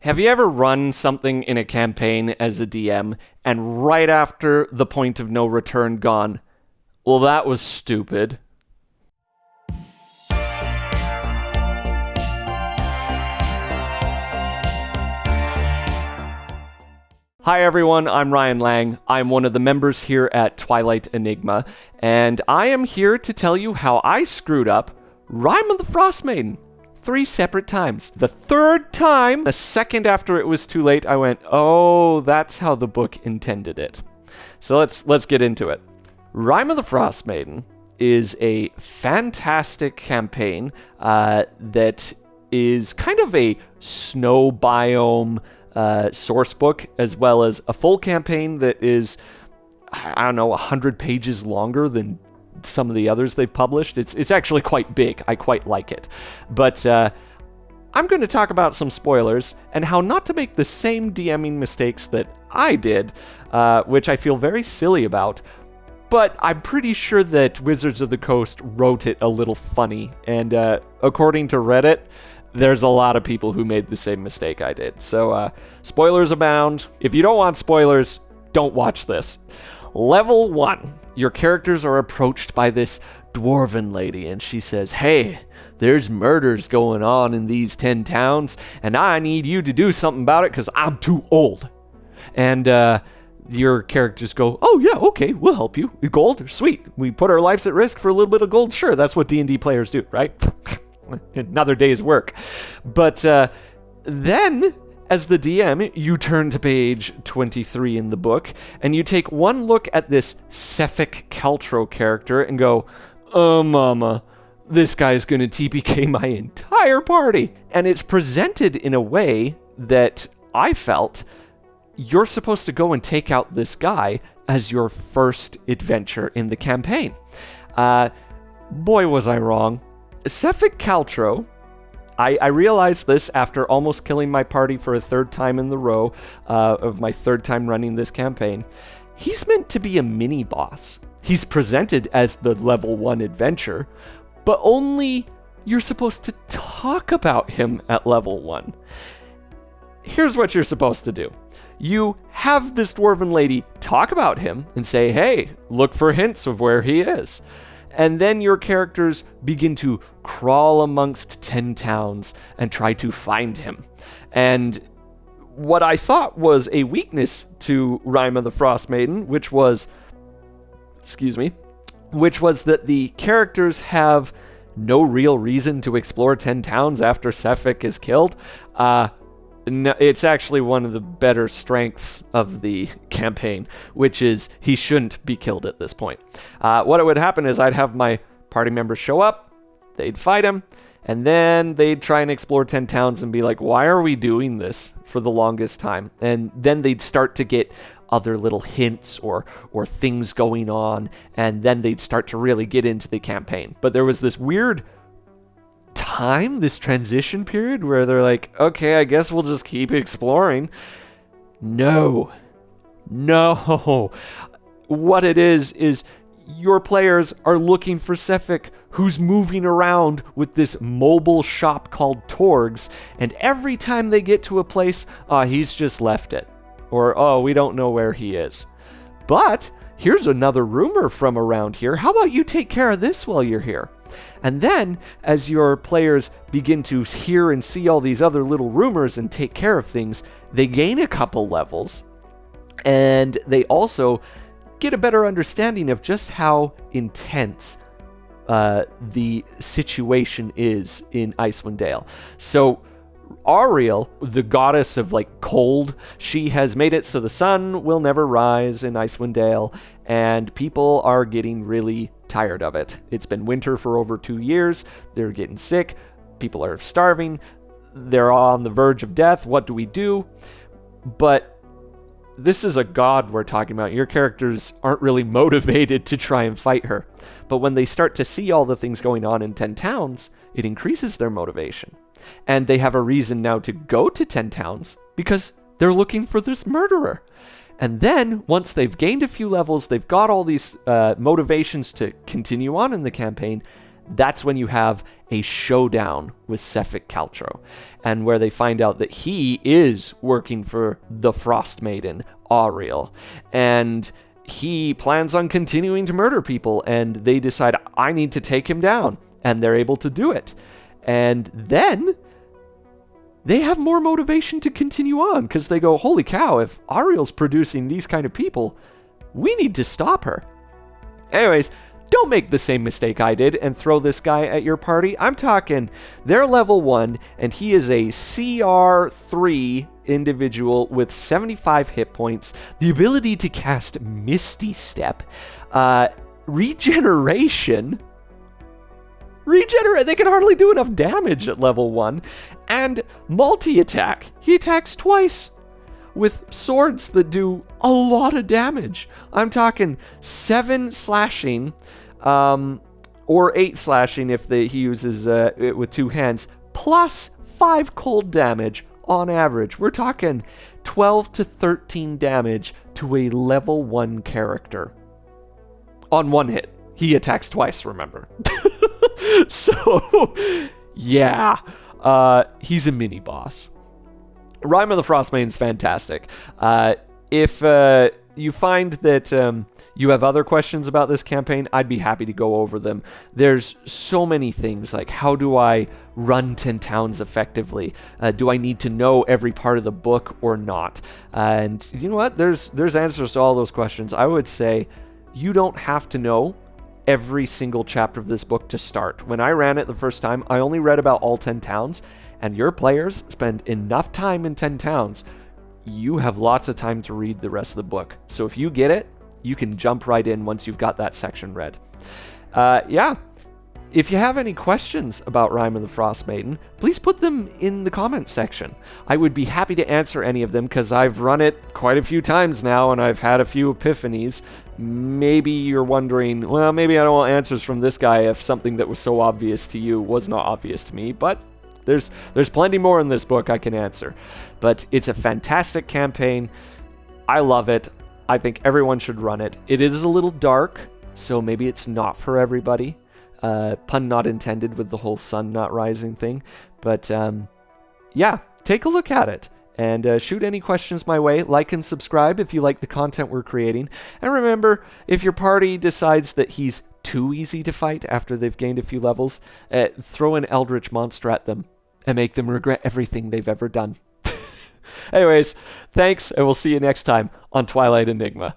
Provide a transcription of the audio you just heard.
Have you ever run something in a campaign as a DM and right after the point of no return gone, well, that was stupid? Hi everyone, I'm Ryan Lang. I'm one of the members here at Twilight Enigma, and I am here to tell you how I screwed up Rime of the Frost Maiden 3 separate times. The third time, the second after it was too late, I went, oh, that's how the book intended it. So let's get into it. Rime of the Frost Maiden is a fantastic campaign that is kind of a snow biome source book, as well as a full campaign that is, I don't know, 100 pages longer than some of the others they've published. It's actually quite big. I quite like it. But I'm going to talk about some spoilers and how not to make the same DMing mistakes that I did, which I feel very silly about. But I'm pretty sure that Wizards of the Coast wrote it a little funny. And according to Reddit, there's a lot of people who made the same mistake I did. So spoilers abound. If you don't want spoilers, don't watch this. Level 1. Your characters are approached by this dwarven lady, and she says, hey, there's murders going on in these 10 towns, and I need you to do something about it because I'm too old. And your characters go, oh yeah, okay, we'll help you. Gold? Sweet. We put our lives at risk for a little bit of gold? Sure, that's what D&D players do, right? Another day's work. But then, as the DM, you turn to page 23 in the book, and you take one look at this Sephic Caltro character and go, oh mama, this guy's gonna TPK my entire party. And it's presented in a way that I felt you're supposed to go and take out this guy as your first adventure in the campaign. Boy, was I wrong. Sephic Caltro, I realized this after almost killing my party for a third time in the row of my third time running this campaign. He's meant to be a mini-boss. He's presented as the level 1 adventure, but only you're supposed to talk about him at level 1. Here's what you're supposed to do. You have this dwarven lady talk about him and say, hey, look for hints of where he is. And then your characters begin to crawl amongst 10 towns and try to find him. And what I thought was a weakness to Rime of the Frost Maiden, which was that the characters have no real reason to explore 10 towns after Sephic is killed. No, it's actually one of the better strengths of the campaign, which is he shouldn't be killed at this point. What would happen is I'd have my party members show up, they'd fight him, and then they'd try and explore 10 towns and be like, why are we doing this for the longest time? And then they'd start to get other little hints or things going on, and then they'd start to really get into the campaign. But there was this weird time, this transition period where they're like, okay, I guess we'll just keep exploring. No. What it is your players are looking for Sephic, who's moving around with this mobile shop called Torgs, and every time they get to a place, he's just left it. Or, oh, we don't know where he is. But here's another rumor from around here. How about you take care of this while you're here? And then, as your players begin to hear and see all these other little rumors and take care of things, they gain a couple levels, and they also get a better understanding of just how intense the situation is in Icewind Dale. So, Ariel, the goddess of cold, she has made it so the sun will never rise in Icewind Dale, and people are getting really tired of it. It's been winter for over 2 years. They're getting sick. People are starving. They're on the verge of death. What do we do? But this is a god we're talking about. Your characters aren't really motivated to try and fight her. But when they start to see all the things going on in 10 towns, it increases their motivation. And they have a reason now to go to 10 towns because they're looking for this murderer. And then, once they've gained a few levels, they've got all these motivations to continue on in the campaign, that's when you have a showdown with Sephic Caltro, and where they find out that he is working for the Frost Maiden, Auriel, and he plans on continuing to murder people, and they decide, I need to take him down, and they're able to do it. And then they have more motivation to continue on, because they go, holy cow, if Auriel's producing these kind of people, we need to stop her. Anyways, don't make the same mistake I did and throw this guy at your party. I'm talking, they're level 1, and he is a CR3 individual with 75 hit points, the ability to cast Misty Step, regeneration. They can hardly do enough damage at level 1, and multi-attack. He attacks twice with swords that do a lot of damage. I'm talking 7 slashing, or 8 slashing if he uses it with 2 hands, plus 5 cold damage on average. We're talking 12 to 13 damage to a level 1 character. On 1 hit. He attacks twice, remember. So, yeah. He's a mini-boss. Rime of the Frost Maiden's fantastic. If you find that you have other questions about this campaign, I'd be happy to go over them. There's so many things, like how do I run 10 towns effectively? Do I need to know every part of the book or not? And you know what? There's answers to all those questions. I would say you don't have to know every single chapter of this book to start. When I ran it the first time, I only read about all 10 towns, and your players spend enough time in 10 towns, you have lots of time to read the rest of the book. So if you get it, you can jump right in once you've got that section read. Yeah. If you have any questions about Rime of the Frost Maiden, please put them in the comments section. I would be happy to answer any of them, because I've run it quite a few times now, and I've had a few epiphanies. Maybe you're wondering, well, maybe I don't want answers from this guy if something that was so obvious to you was not obvious to me, but there's plenty more in this book I can answer. But it's a fantastic campaign. I love it. I think everyone should run it. It is a little dark, so maybe it's not for everybody. Pun not intended with the whole sun not rising thing. But yeah, take a look at it. And shoot any questions my way. Like and subscribe if you like the content we're creating. And remember, if your party decides that he's too easy to fight after they've gained a few levels, throw an eldritch monster at them and make them regret everything they've ever done. Anyways, thanks, and we'll see you next time on Twilight Enigma.